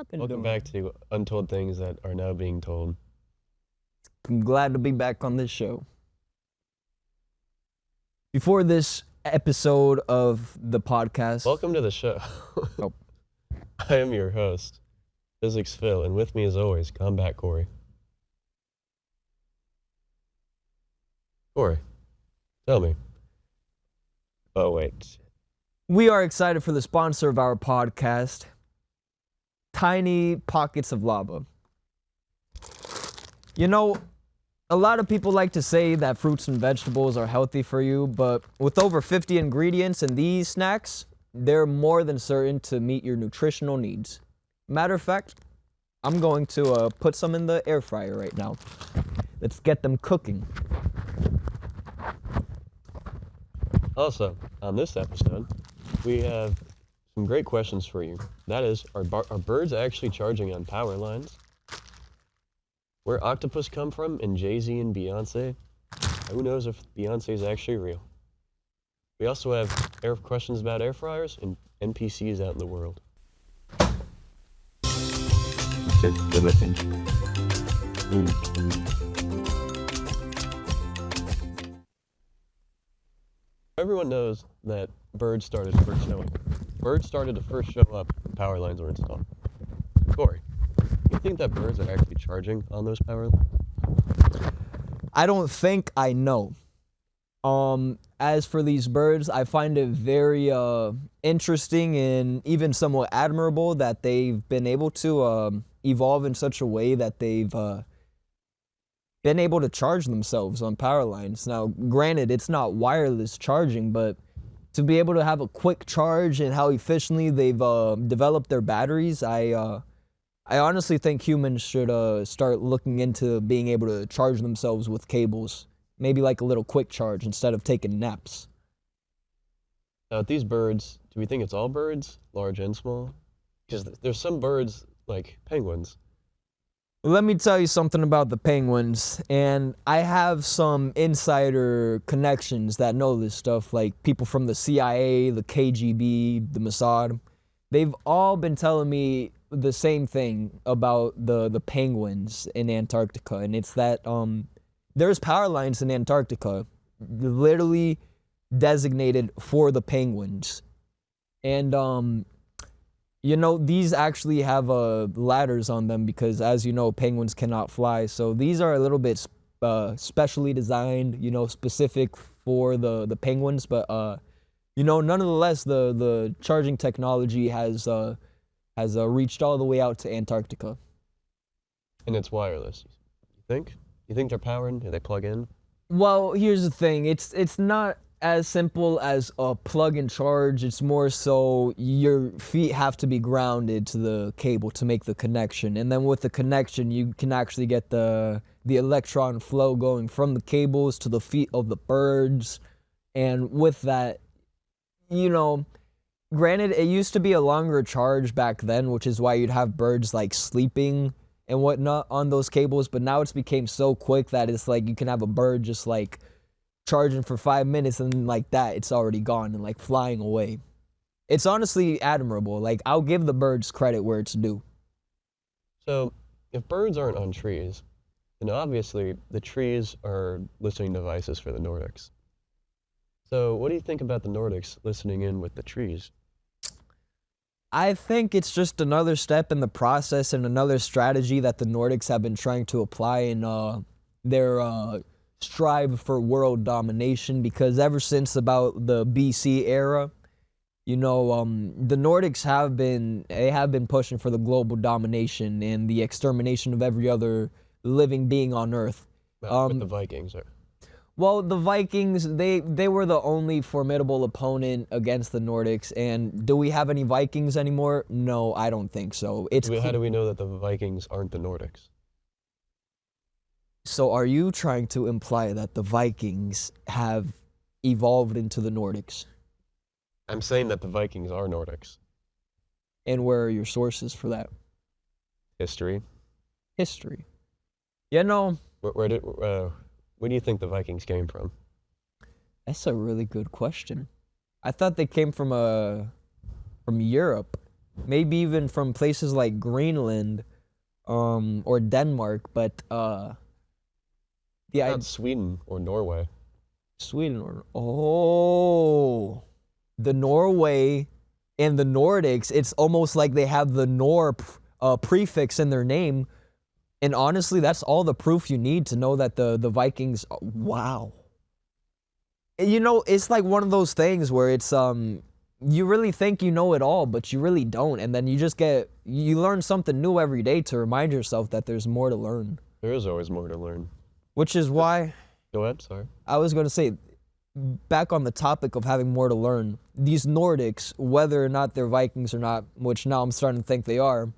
I've been Welcome doing. back to Untold Things That Are Now Being Told. I'm glad to be back on this show. Before this episode of the podcast, Welcome to the show. Oh. I am your host, Physics Phil, and with me as always, Combat Corey. Corey, tell me. Oh, wait. we are excited for the sponsor of our podcast, Tiny Pockets of Lava. You know, a lot of people like to say that fruits and vegetables are healthy for you, but with over 50 ingredients in these snacks, they're more than certain to meet your nutritional needs. Matter of fact, I'm going to put some in the air fryer right now. Let's get them cooking. Also, on this episode, we have some great questions for you. That is, are birds actually charging on power lines? Where octopus come from and Jay-Z and Beyonce? Who knows if Beyonce is actually real? We also have questions about air fryers and NPCs out in the world. Everyone knows that birds started to first show up when power lines were installed. Corey, you think that birds are actually charging on those power lines? I don't think I know. As for these birds, I find it very interesting and even somewhat admirable that they've been able to evolve in such a way that they've been able to charge themselves on power lines. Now, granted, it's not wireless charging, but to be able to have a quick charge and how efficiently they've developed their batteries, I honestly think humans should start looking into being able to charge themselves with cables. Maybe like a little quick charge instead of taking naps. Now, with these birds, do we think it's all birds, large and small? Because there's some birds, like penguins. Let me tell you something about the penguins, and I have some insider connections that know this stuff, like people from the CIA, the KGB, the Mossad. They've all been telling me the same thing about the penguins in Antarctica, and it's that there's power lines in Antarctica literally designated for the penguins. And you know, these actually have ladders on them because, as you know, penguins cannot fly. So these are a little bit specially designed, you know, specific for the penguins. But, you know, nonetheless, the charging technology has reached all the way out to Antarctica. And it's wireless. You think? You think they're powered? Do they plug in? Well, here's the thing. It's not as simple as a plug and charge. It's more so your feet have to be grounded to the cable to make the connection. And then with the connection, you can actually get the electron flow going from the cables to the feet of the birds. And with that, you know, granted, it used to be a longer charge back then, which is why you'd have birds like sleeping and whatnot on those cables, but now it's became so quick that it's like you can have a bird just like charging for 5 minutes and like that it's already gone and like flying away. It's honestly admirable. Like, I'll give the birds credit where it's due. So, if birds aren't on trees, then obviously the trees are listening devices for the Nordics. So, what do you think about the Nordics listening in with the trees? I think it's just another step in the process and another strategy that the Nordics have been trying to apply in their strive for world domination, because ever since about the BC era, you know, the Nordics have been pushing for the global domination and the extermination of every other living being on Earth. With the Vikings. Well, the Vikings, they were the only formidable opponent against the Nordics, and do we have any Vikings anymore? No, I don't think so. How do we know that the Vikings aren't the Nordics? So are you trying to imply that the Vikings have evolved into the Nordics? I'm saying that the Vikings are Nordics. And where are your sources for that? History. History. You know, Where do you think the Vikings came from? that's a really good question. I thought they came from Europe. maybe even from places like Greenland, or Denmark. But Not Sweden or Norway. Sweden the Norway and the Nordics. It's almost like they have the prefix in their name. And honestly, that's all the proof you need to know that the Vikings. Wow. You know, it's like one of those things where it's you really think you know it all, but you really don't, and then you learn something new every day to remind yourself that there's more to learn. There is always more to learn. Which is why Go ahead, sorry. I was going to say, back on the topic of having more to learn, these Nordics, whether or not they're Vikings or not, which now I'm starting to think they are,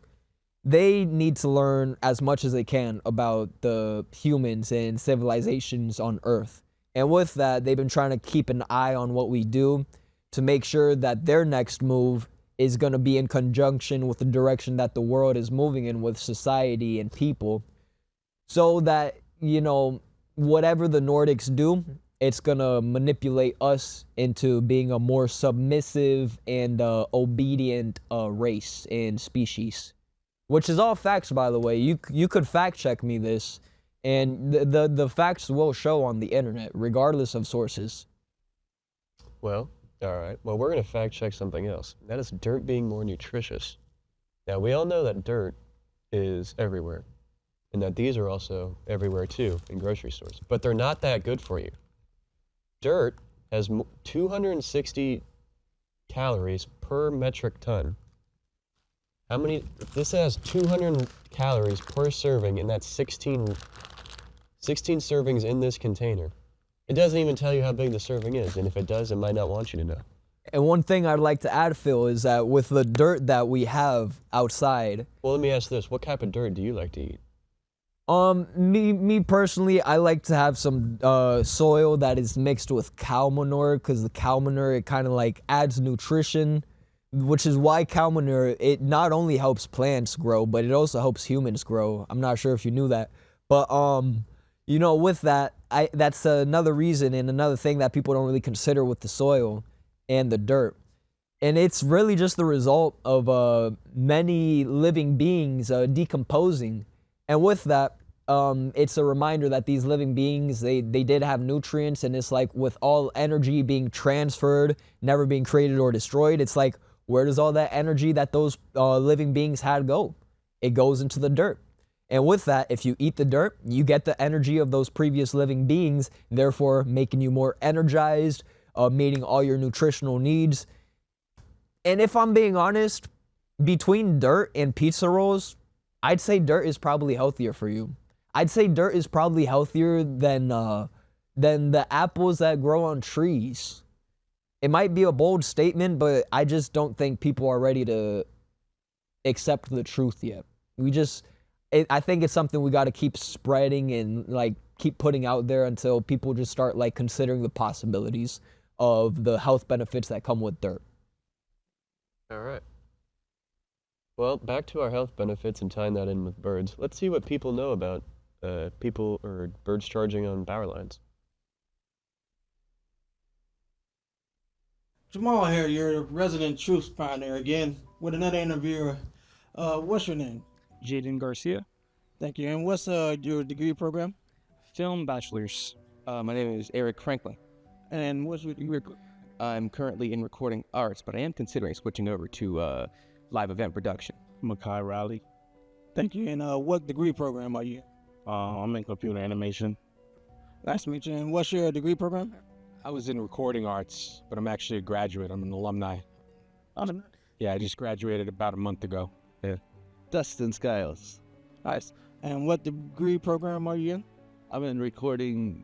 they need to learn as much as they can about the humans and civilizations on Earth. And with that, they've been trying to keep an eye on what we do to make sure that their next move is going to be in conjunction with the direction that the world is moving in with society and people. So that, you know, whatever the Nordics do, it's going to manipulate us into being a more submissive and obedient race and species. Which is all facts, by the way. You could fact check me this, and the facts will show on the internet, regardless of sources. Well, all right. Well, we're going to fact check something else. That is dirt being more nutritious. Now, we all know that dirt is everywhere, and that these are also everywhere too in grocery stores, but they're not that good for you. Dirt has 260 calories per metric ton. How many? This has 200 calories per serving, and that's 16 servings in this container. It doesn't even tell you how big the serving is, and if it does, it might not want you to know. And one thing I'd like to add, Phil, is that with the dirt that we have outside. Well, let me ask this: what type of dirt do you like to eat? Me personally, I like to have some soil that is mixed with cow manure, because the cow manure, it kind of like adds nutrition, which is why cow manure, it not only helps plants grow, but it also helps humans grow. I'm not sure if you knew that, but you know, with that, that's another reason and another thing that people don't really consider with the soil and the dirt. And it's really just the result of many living beings decomposing. And with that, it's a reminder that these living beings, they did have nutrients, and it's like with all energy being transferred, never being created or destroyed, it's like, where does all that energy that those living beings had go? It goes into the dirt. And with that, if you eat the dirt, you get the energy of those previous living beings, therefore making you more energized, meeting all your nutritional needs. And if I'm being honest, between dirt and pizza rolls, I'd say dirt is probably healthier for you. I'd say dirt is probably healthier than the apples that grow on trees. It might be a bold statement, but I just don't think people are ready to accept the truth yet. I think it's something we got to keep spreading and like keep putting out there until people just start like considering the possibilities of the health benefits that come with dirt. All right. Well, back to our health benefits and tying that in with birds. Let's see what people know about people or birds charging on power lines. Jamal here, your resident truth finder again with another interviewer. What's your name? Jaden Garcia, Thank you. And what's your degree program? film bachelor's. My name is Eric Franklin. And what's your degree? I'm currently in recording arts, but I am considering switching over to live event production. Makai Riley. Thank you. And what degree program are you in? I'm in computer animation. Nice to meet you. And what's your degree program? I was in recording arts, but I'm actually a graduate. I'm an alumni. Awesome. Yeah, I just graduated about a month ago. Dustin Skiles. Nice. And what degree program are you in? I'm in recording,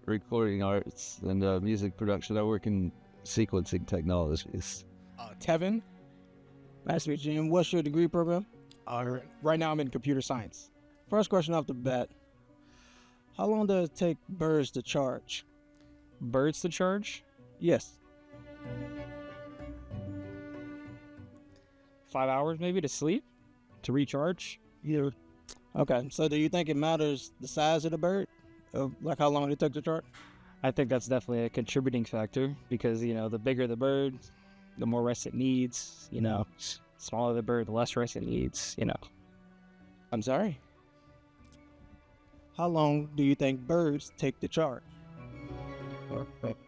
recording arts and music production. I work in sequencing technologies. Tevin. Nice to meet you. And what's your degree program? Right now I'm in computer science. First question off the bat. How long does it take birds to charge? Birds to charge? Yes. 5 hours maybe to sleep? To recharge? Yeah. Okay. So do you think it matters the size of the bird? Like how long it took to charge? I think that's definitely a contributing factor because, the bigger the bird, the more rest it needs, you know. Smaller the bird, the less rest it needs, you know. I'm sorry? How long do you think birds take to charge?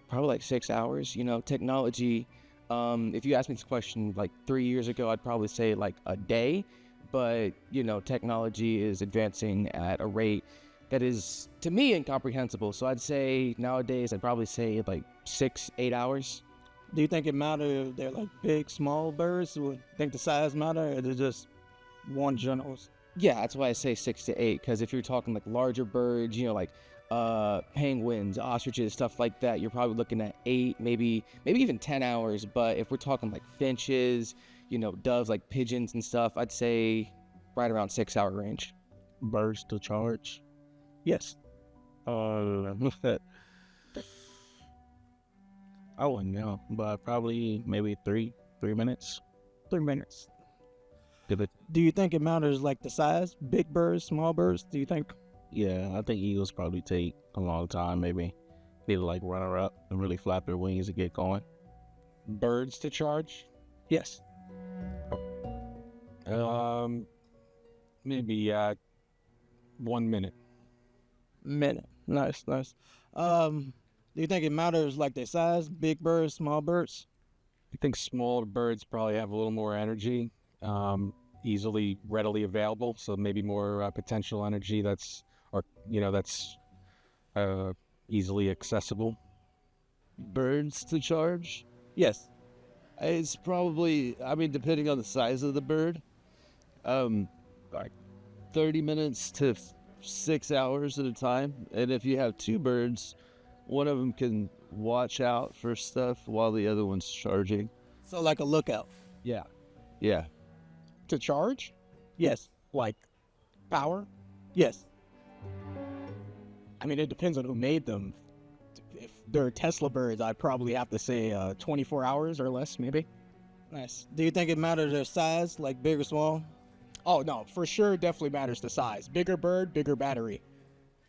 Probably like 6 hours. You know, technology, if you asked me this question like 3 years ago, I'd probably say like a day. But, you know, technology is advancing at a rate that is, to me, incomprehensible. So I'd say nowadays, I'd probably say like 6, 8 hours. Do you think it matters if they're like big, small birds? Would think the size matter, or is it just one general? Yeah, that's why I say 6 to 8. Because if you're talking like larger birds, you know, like penguins, ostriches, stuff like that, you're probably looking at 8, maybe even 10 hours. But if we're talking like finches, you know, doves, like pigeons and stuff, I'd say right around 6 hour range. Birds to charge. Yes. I wouldn't know, but probably maybe 3 minutes. 3 minutes. Give it. Do you think it matters like the size? Big birds, small birds? Do you think? Yeah, I think eagles probably take a long time. Maybe need to like run her up and really flap their wings to get going. Birds to charge? Yes. Maybe 1 minute. Minute. Nice, nice. Do you think it matters like their size? Big birds, small birds? I think smaller birds probably have a little more energy, readily available. So maybe more potential energy that's easily accessible. Birds to charge? Yes. It's probably, I mean, depending on the size of the bird, like 30 minutes to 6 hours at a time. And if you have two birds, one of them can watch out for stuff while the other one's charging. So like a lookout? Yeah. Yeah. To charge? Yes. Like power? Yes. I mean, it depends on who made them. If they're Tesla birds, I'd probably have to say 24 hours or less, maybe. Nice. Do you think it matters their size, like big or small? Oh, no, for sure, definitely matters the size. Bigger bird, bigger battery.